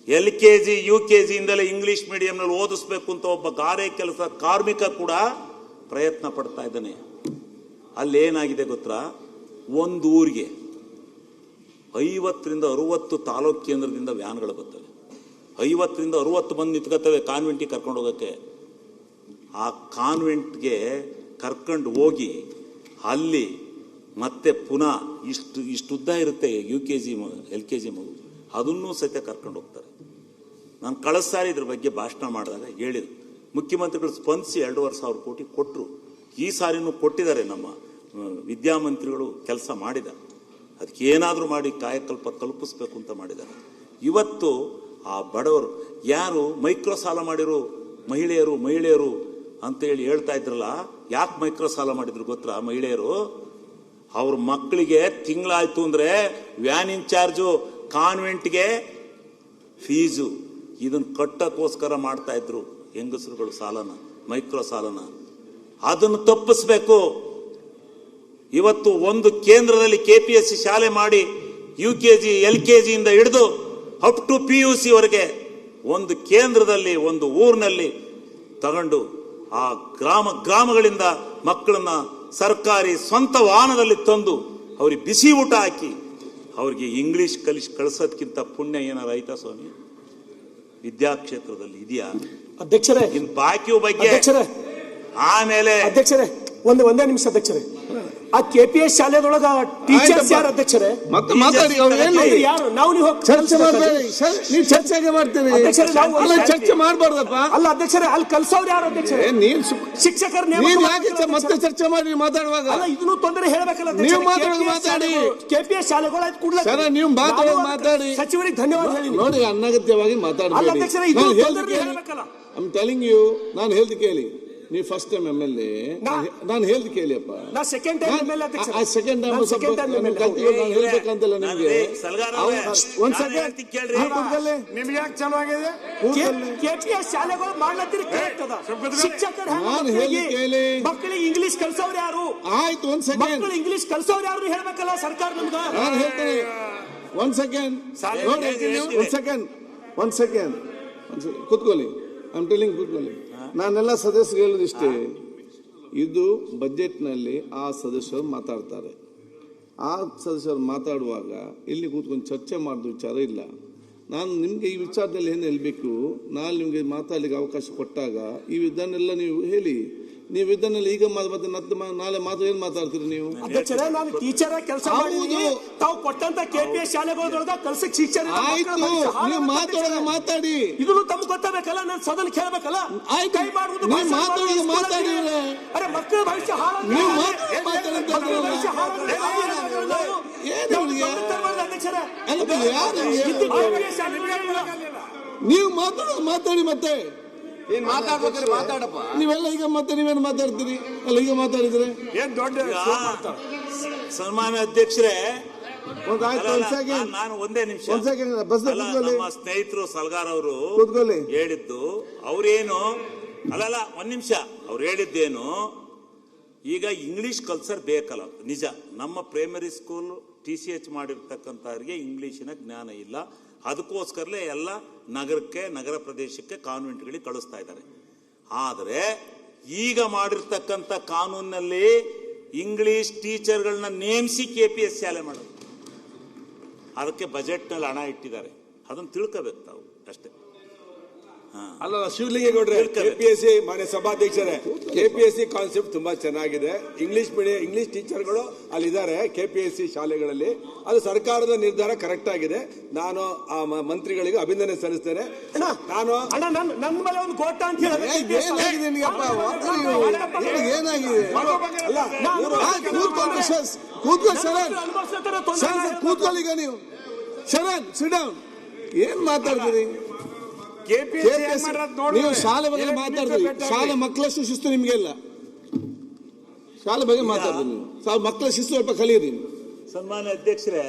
LKG UKG ಇಂದಲೇ English ಮೀಡಿಯಂನಲ್ಲಿ ಓದಿಸ್ಬೇಕು ಅಂತ ಒಬ್ಬ ಗಾರೆ ಕೆಲಸ ಕಾರ್ಮಿಕ ಕೂಡ ಪ್ರಯತ್ನ ಪಡ್ತಾ ಇದ್ದಾನೆ. ಅಲ್ಲೇನಾಗಿದೆ ಗೊತ್ತಾ, ಒಂದು ಊರಿಗೆ 50 ರಿಂದ 60 ತಾಲೂಕು ಕೇಂದ್ರದಿಂದ ವ್ಯಾನ್ಗಳು ಬರ್ತವೆ. 50 ರಿಂದ 60 ಬಂದು ನಿಂತ್ಕೋತವೆ ಕಾನ್ವೆಂಟಿಗೆ ಕರ್ಕೊಂಡು ಹೋಗೋಕ್ಕೆ. ಆ ಕಾನ್ವೆಂಟ್ಗೆ ಕರ್ಕೊಂಡು ಹೋಗಿ ಅಲ್ಲಿ ಮತ್ತೆ ಪುನಃ ಇಷ್ಟುದ್ದ ಇರುತ್ತೆ UKG LKG ಮಗು, ಅದನ್ನೂ ಸಹಿತ ಕರ್ಕೊಂಡು ಹೋಗ್ತಾರೆ. ನಾನು ಕಳೆದ ಸಾರಿ ಇದ್ರ ಬಗ್ಗೆ ಭಾಷಣ ಮಾಡಿದಾಗ ಹೇಳಿದ್ರು, ಮುಖ್ಯಮಂತ್ರಿಗಳು ಸ್ಪಂದಿಸಿ 2,500 ಕೋಟಿ ಕೊಟ್ಟರು. ಈ ಸಾರಿನೂ ಕೊಟ್ಟಿದ್ದಾರೆ. ನಮ್ಮ ವಿದ್ಯಾಮಂತ್ರಿಗಳು ಕೆಲಸ ಮಾಡಿದ್ದಾರೆ. ಅದಕ್ಕೆ ಏನಾದರೂ ಮಾಡಿ ಕಾಯಕಲ್ಪ ಕಲ್ಪಿಸ್ಬೇಕು ಅಂತ ಮಾಡಿದ್ದಾರೆ. ಇವತ್ತು ಆ ಬಡವರು ಯಾರು ಮೈಕ್ರೋ ಸಾಲ ಮಾಡಿರೋ ಮಹಿಳೆಯರು ಅಂತೇಳಿ ಹೇಳ್ತಾ ಇದ್ರಲ್ಲ, ಯಾಕೆ ಮೈಕ್ರೋ ಸಾಲ ಮಾಡಿದ್ರು ಗೊತ್ತಾ? ಮಹಿಳೆಯರು ಅವ್ರ ಮಕ್ಕಳಿಗೆ ತಿಂಗಳಾಯ್ತು ಅಂದ್ರೆ ವ್ಯಾನ್ ಇನ್ಚಾರ್ಜು, ಕಾನ್ವೆಂಟ್ಗೆ ಫೀಸು, ಇದನ್ನ ಕಟ್ಟಕ್ಕೋಸ್ಕರ ಮಾಡ್ತಾ ಇದ್ರು ಹೆಂಗಸರುಗಳು ಸಾಲನ, ಮೈಕ್ರೋ ಸಾಲನ. ಅದನ್ನು ತಪ್ಪಿಸ್ಬೇಕು. ಇವತ್ತು ಒಂದು ಕೇಂದ್ರದಲ್ಲಿ KPSC ಶಾಲೆ ಮಾಡಿ UKG LKG ಇಂದ ಹಿಡಿದು ಅಪ್ ಟು PUC ವರೆಗೆ ಒಂದು ಕೇಂದ್ರದಲ್ಲಿ ಒಂದು ಊರಿನಲ್ಲಿ ತಗೊಂಡು ಆ ಗ್ರಾಮಗಳಿಂದ ಮಕ್ಕಳನ್ನ ಸರ್ಕಾರಿ ಸ್ವಂತ ವಾಹನದಲ್ಲಿ ತಂದು ಅವ್ರಿಗೆ ಬಿಸಿ ಊಟ ಹಾಕಿ ಅವ್ರಿಗೆ ಇಂಗ್ಲಿಷ್ ಕಳಿಸೋದಕ್ಕಿಂತ ಪುಣ್ಯ ಏನಾರ ಆಯ್ತಾ ಸ್ವಾಮಿ ವಿದ್ಯಾಕ್ಷೇತ್ರದಲ್ಲಿ ಇದೆಯಾ? ಅಧ್ಯಕ್ಷರೇ, ಇನ್ ಬಾಕಿ ಬಗ್ಗೆ ಆಮೇಲೆ ಅಧ್ಯಕ್ಷರೇ ಒಂದೇ ನಿಮಿಷ ಅಧ್ಯಕ್ಷರೇ, ಆ KPS ಶಾಲೆದೊಳಗ ಟೀಚರ್ಸ್ ಯಾರು ಅಧ್ಯಕ್ಷರೇ? ಮತ್ತೆ ಮಾತಾಡಿ, ಯಾರು? ನಾವು ನೀವು ಚರ್ಚೆ ಮಾಡಬೇಡಿ, ನೀವು ಚರ್ಚೆಗೆ ಮಾಡ್ತೀರಿ. ಚರ್ಚೆ ಮಾಡಬಾರ್ದಪ್ಪ. ಅಲ್ಲ ಅಧ್ಯಕ್ಷರೇ, ಅಲ್ಲಿ ಕಲ್ಸೋರು ಯಾರು ಅಧ್ಯಕ್ಷರೇ? ನೀನ್ ಶಿಕ್ಷಕರು ಯಾಕೆ ಮತ್ತೆ ಚರ್ಚೆ ಮಾಡಿ ಮಾತಾಡುವಾಗ? ಅಲ್ಲ ಇದನ್ನು ತೊಂದರೆ ಹೇಳಬೇಕಲ್ಲ. ನೀವು ಮಾತಾಡಿ. KPS ಶಾಲೆಗಳು ಆಯ್ತು ಕೂಡಲೇ ಸರ್, ನೀವು ಮಾತಾಡಿ. ಸಚಿವರಿಗೆ ಧನ್ಯವಾದ ಹೇಳಿ. ನೋಡಿ, ಅನಗತ್ಯವಾಗಿ ಮಾತಾಡಬೇಡಿ. ಟೆಲಿಂಗ್ ಯು, ನಾನು ಹೇಳ್ದು ಕೇಳಿ. ನೀವು ಫಸ್ಟ್ ಟೈಮ್ MLA, ನಾನು ಹೇಳ್ದು ಕೇಳಿ ಅಪ್ಪ. Second time MLA second time ಹೇಳ್ಬೇಕಂತಲ್ಲ ನಿಮ್ಗೆ. ಒಂದ್ ಸೆಕೆಂಡ್ ನಿಮ್ಗೆ ಯಾಕೆ ಚಲೋ ಆಗಿದೆ? KPS ಶಾಲೆಗಳು ಮಾಡ್ಲತ್ತೀರಿ ಕರೆಕ್ಟ್ ಅದ. ಶಿಕ್ಷಕರು ನಾನು ಹೇಳ್ದು ಕೇಳಿ. ಮಕ್ಕಳಿಗೆ ಇಂಗ್ಲಿಷ್ ಕಲ್ಸೋರು ಯಾರು? ಆಯ್ತು, ಒಂದ್ ಸೆಕೆಂಡ್. ಮಕ್ಕಳು ಇಂಗ್ಲಿಷ್ ಕಲ್ಸೋರು ಯಾರು ಹೇಳ್ಬೇಕಲ್ಲ ಸರ್ಕಾರ ನಮ್ಗೆ. ನಾನು ಹೇಳ್ತೇನೆ, ಒಂದ್ ಸೆಕೆಂಡ್ ಕೂತ್ಕೊಳ್ಳಿ. ಐ ಟೆಲಿಂಗ್ ಕೂತ್ಕೊಳ್ಳಿ. ನಾನೆಲ್ಲ ಸದಸ್ಯರು ಹೇಳೋದಿಷ್ಟೇ, ಇದು ಬಜೆಟ್ನಲ್ಲಿ ಆ ಸದಸ್ಯರು ಮಾತಾಡ್ತಾರೆ. ಆ ಸದಸ್ಯರು ಮಾತಾಡುವಾಗ ಇಲ್ಲಿ ಕೂತ್ಕೊಂಡು ಚರ್ಚೆ ಮಾಡಿದ ವಿಚಾರ ಇಲ್ಲ. ನಾನು ನಿಮಗೆ ಈ ವಿಚಾರದಲ್ಲಿ ಏನು ಹೇಳಬೇಕು, ನಾನು ನಿಮಗೆ ಮಾತಾಡಲಿಕ್ಕೆ ಅವಕಾಶ ಕೊಟ್ಟಾಗ ಇದನ್ನೆಲ್ಲ ನೀವು ಹೇಳಿ. ನೀವು ಇದನ್ನೆಲ್ಲ ಈಗ ಮತ್ತೆ ನಾಳೆ ಏನು ಮಾತಾಡ್ತೀರಿ ನೀವು? ಅಧ್ಯಕ್ಷರೇ, ನಾನು ಟೀಚರ್ ಕೆಲಸ ಮಾಡಿದ್ದೀನಿ. ತಾವು ಕೊಟ್ಟಂತ KPS ಶಾಲೆಗಳೊಳಗ ಕಲ್ಸಕ್ಕೆ ಶಿಕ್ಷಣ ಆಯ್ತು, ನೀವು ಮಾತಾಡಿ. ಇದನ್ನು ತಮ್ಗೆ ಗೊತ್ತಾಗಬೇಕಲ್ಲ, ನಾನು ಸದನ ಕೇಳಬೇಕಲ್ಲ. ಕೈ ಮಾಡುವುದು ಮಾತಾಡಿ. ಅರೆ ಮಕ್ಕಳ ಭವಿಷ್ಯ ನೀವು ಮಾತಾಡಿ. ಮತ್ತೆ ನೀವೆಲ್ಲ ಈಗ ಮತ್ತೆ ನೀವೇನು ಮಾತಾಡ್ತೀರಿ? ಅಲ್ಲ, ಈಗ ಮಾತಾಡಿದ್ರೆ ಏನ್ ದೊಡ್ಡ ಸನ್ಮಾನ್ಯ ಅಧ್ಯಕ್ಷರೇ, ನಾನು ಒಂದೇ ನಿಮಿಷ ನಮ್ಮ ಸ್ನೇಹಿತರು ಸಲ್ಗಾರ್ ಅವರು ಹೇಳಿದ್ದು, ಅವ್ರೇನು ಅಲ್ಲಲ್ಲ ಒಂದ್ ನಿಮಿಷ, ಅವ್ರು ಹೇಳಿದ್ದೇನು, ಈಗ ಇಂಗ್ಲಿಷ್ ಕಲ್ಚರ್ ಬೇಕಲ್ಲ, ನಿಜ. ನಮ್ಮ ಪ್ರೈಮರಿ ಸ್ಕೂಲ್ TCH ಮಾಡಿರ್ತಕ್ಕಂಥವ್ರಿಗೆ ಇಂಗ್ಲಿಷಿನ ಜ್ಞಾನ ಇಲ್ಲ. ಅದಕ್ಕೋಸ್ಕರಲೇ ಎಲ್ಲ ನಗರ ಪ್ರದೇಶಕ್ಕೆ ಕಾನ್ವೆಂಟ್ಗಳಿಗೆ ಕಳಿಸ್ತಾ ಇದ್ದಾರೆ. ಆದರೆ ಈಗ ಮಾಡಿರ್ತಕ್ಕಂಥ ಕಾನೂನಿನಲ್ಲಿ ಇಂಗ್ಲಿಷ್ ಟೀಚರ್ಗಳನ್ನ ನೇಮಿಸಿ KPS ಶಾಲೆ ಮಾಡೋದು, ಅದಕ್ಕೆ ಬಜೆಟ್ನಲ್ಲಿ ಹಣ ಇಟ್ಟಿದ್ದಾರೆ. ಅದನ್ನು ತಿಳ್ಕೋಬೇಕು ತಾವು ಅಷ್ಟೇ. ಅಲ್ಲ ಶಿವಲಿಂಗೇಗೌಡ್ರೆ, KPSC ಮಾನ್ಯ ಸಭಾಧ್ಯಕ್ಷರೇ, KPSC ಕಾನ್ಸೆಪ್ಟ್ ತುಂಬಾ ಚೆನ್ನಾಗಿದೆ. ಇಂಗ್ಲಿಷ್ ಟೀಚರ್ಗಳು ಅಲ್ಲಿದ್ದಾರೆ KPSC ಶಾಲೆಗಳಲ್ಲಿ. ಅದು ಸರ್ಕಾರದ ನಿರ್ಧಾರ ಕರೆಕ್ಟ್ ಆಗಿದೆ. ನಾನು ಆ ಮಂತ್ರಿಗಳಿಗೆ ಅಭಿನಂದನೆ ಸಲ್ಲಿಸ್ತೇನೆ. ನಾನು ನನ್ನ ಮೇಲೆ ಒಂದು ಗೋಟ ಅಂತ ಹೇಳಿ ಕೂತ್ಕೊಳ್ಳಿ. ಈಗ ನೀವು ಶರಣ್ ಏನ್ ಮಾತಾಡ್ತೀರಿ? ನೀವು ಶಾಲೆ ಬಗ್ಗೆ ಮಾತಾಡ್ತೀರಿ. ಶಾಲೆ ಮಕ್ಕಳ ಶಿಸ್ತು ನಿಮ್ಗೆಲ್ಲ ಶಾಲೆ ಬಗ್ಗೆ ಮಾತಾಡ್ತೀರಿ. ನೀವು ಮಕ್ಕಳ ಶಿಸ್ತು ಸ್ವಲ್ಪ ಕಲಿಯಿರಿ. ಸನ್ಮಾನ್ಯ ಅಧ್ಯಕ್ಷರೇ,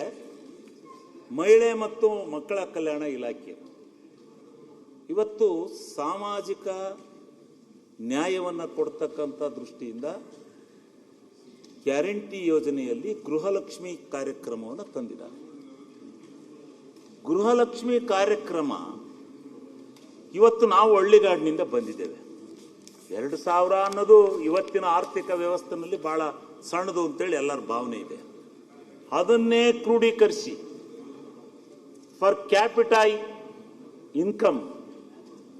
ಮಹಿಳೆ ಮತ್ತು ಮಕ್ಕಳ ಕಲ್ಯಾಣ ಇಲಾಖೆ ಇವತ್ತು ಸಾಮಾಜಿಕ ನ್ಯಾಯವನ್ನು ಕೊಡ್ತಕ್ಕಂಥ ದೃಷ್ಟಿಯಿಂದ ಗ್ಯಾರಂಟಿ ಯೋಜನೆಯಲ್ಲಿ ಗೃಹಲಕ್ಷ್ಮಿ ಕಾರ್ಯಕ್ರಮವನ್ನು ತಂದಿದ್ದಾರೆ. ಗೃಹಲಕ್ಷ್ಮಿ ಕಾರ್ಯಕ್ರಮ ಇವತ್ತು ನಾವು ಹಳ್ಳಿಗಾಡಿನಿಂದ ಬಂದಿದ್ದೇವೆ. 2000 ಅನ್ನೋದು ಇವತ್ತಿನ ಆರ್ಥಿಕ ವ್ಯವಸ್ಥೆನಲ್ಲಿ ಬಹಳ ಸಣ್ಣದು ಅಂತೇಳಿ ಎಲ್ಲರ ಭಾವನೆ ಇದೆ. ಅದನ್ನೇ ಕ್ರೋಢೀಕರಿಸಿ ಫರ್ ಕ್ಯಾಪಿಟಲ್ ಇನ್ಕಮ್